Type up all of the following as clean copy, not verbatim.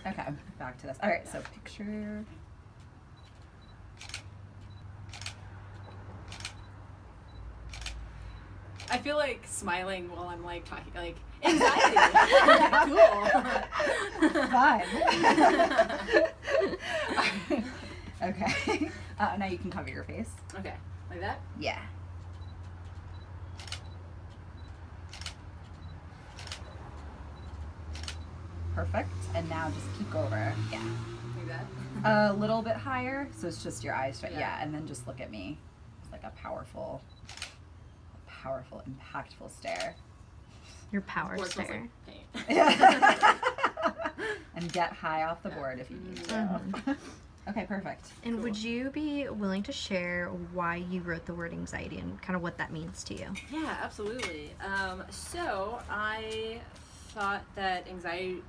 Okay, back to this. All right, so picture. I feel like smiling while I'm like talking, like anxiety. Cool. Fun. Okay. Now you can cover your face. Okay, like that? Yeah. Perfect. And now just peek over. Yeah. Like that? A little bit higher, so it's just your eyes. Yeah, and then just look at me. It's like a powerful, impactful stare. Your power stare. Like paint. And get high off the board if you need to. Mm-hmm. Okay, perfect. And would you be willing to share why you wrote the word anxiety and kind of what that means to you? Yeah, absolutely. So I thought that anxiety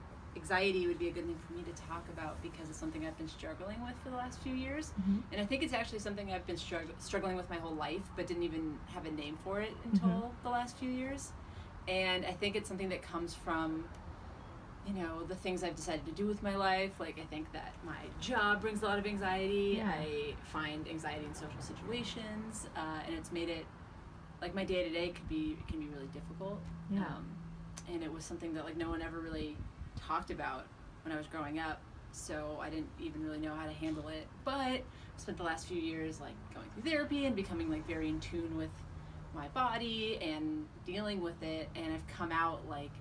would be a good thing for me to talk about because it's something I've been struggling with for the last few years. Mm-hmm. And I think it's actually something I've been struggling with my whole life, but didn't even have a name for it until the last few years. And I think it's something that comes from, you know, the things I've decided to do with my life. Like, I think that my job brings a lot of anxiety. Yeah. I find anxiety in social situations, and it's made it, like, my day-to-day can be really difficult. Yeah. And it was something that, like, no one ever really talked about when I was growing up, so I didn't even really know how to handle it. But I spent the last few years, like, going through therapy and becoming, like, very in tune with my body and dealing with it, and I've come out, like,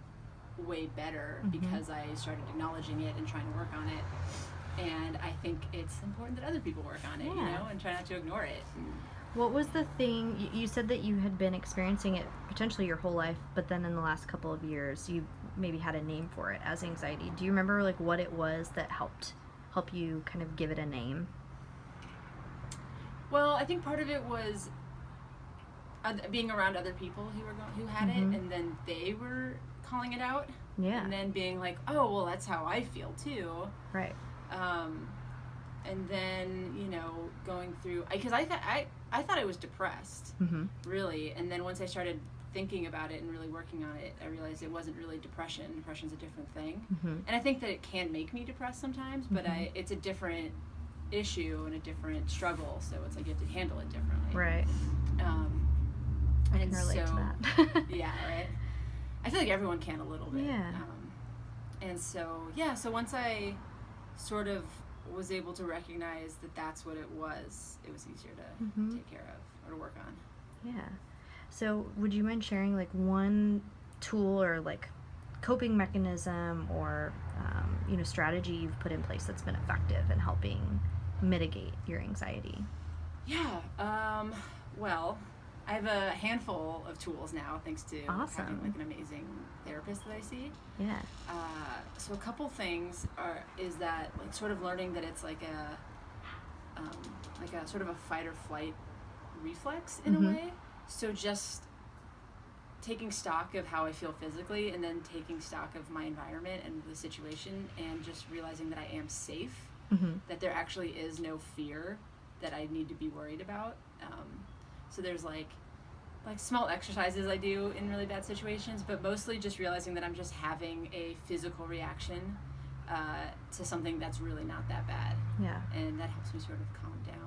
way better because I started acknowledging it and trying to work on it. And I think it's important that other people work on it, you know, and try not to ignore it. What was the thing, you said that you had been experiencing it potentially your whole life, but then in the last couple of years you maybe had a name for it as anxiety. Do you remember, like, what it was that help you kind of give it a name? Well, I think part of it was being around other people who had it, and then they were calling it out. Yeah. And then being like, oh, well, that's how I feel too. Right. And then, you know, going through, because I thought I was depressed, really. And then once I started thinking about it and really working on it, I realized it wasn't really depression. Depression's a different thing. And I think that it can make me depressed sometimes, but it's a different issue and a different struggle. So it's like you have to handle it differently. Right. I can relate to that. Yeah, right. I feel like everyone can a little bit. Yeah. And so, yeah, so once I sort of was able to recognize that that's what it was easier to take care of or to work on. Yeah. So would you mind sharing, like, one tool or, like, coping mechanism or, you know, strategy you've put in place that's been effective in helping mitigate your anxiety? Yeah. Well, I have a handful of tools now, thanks to having, like, an amazing therapist that I see. Yeah. So a couple things is that, like, sort of learning that it's like a sort of a fight or flight reflex in a way. So just taking stock of how I feel physically, and then taking stock of my environment and the situation, and just realizing that I am safe, that there actually is no fear that I need to be worried about. So there's like small exercises I do in really bad situations, but mostly just realizing that I'm just having a physical reaction to something that's really not that bad. Yeah. And that helps me sort of calm down.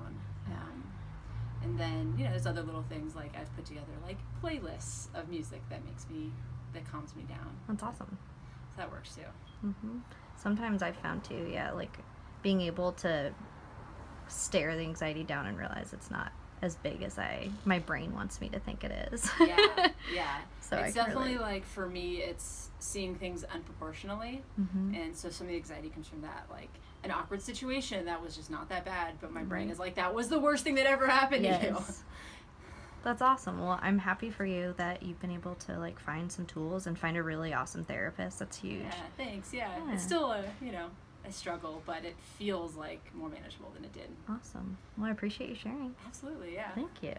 And then, you know, there's other little things, like I've put together like playlists of music that calms me down. That's awesome. So that works too. Sometimes I've found too, like being able to stare the anxiety down and realize it's not as big as my brain wants me to think it is. Yeah. So it's definitely like, for me, it's seeing things unproportionally, and so some of the anxiety comes from that, like an awkward situation that was just not that bad, but my brain is like, that was the worst thing that ever happened to you. That's awesome. Well, I'm happy for you that you've been able to, like, find some tools and find a really awesome therapist. That's huge. Yeah, thanks. Yeah. It's still a struggle, but it feels like more manageable than it did. Awesome. Well, I appreciate you sharing. Absolutely, yeah. Thank you.